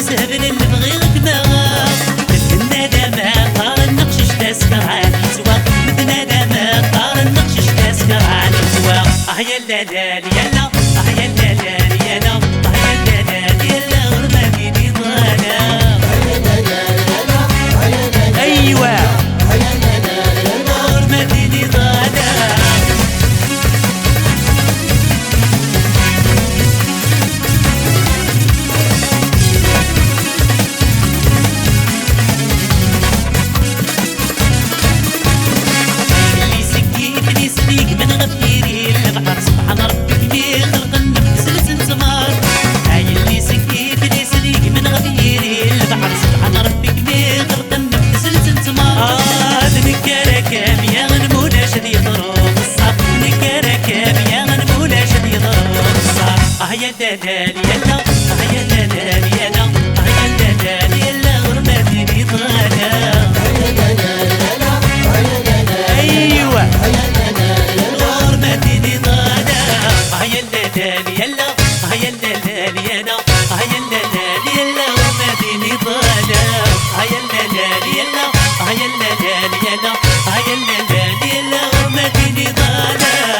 سهبل اللي بغيك ما الندامة طار النقش تسكر على السواق الندامة طار النقش تسكر على السواق يا لا لا يلا يا لا لا يلا يا لا لا يلا غرماني ضانا ايوه غرماني ضانا يا دلال يلا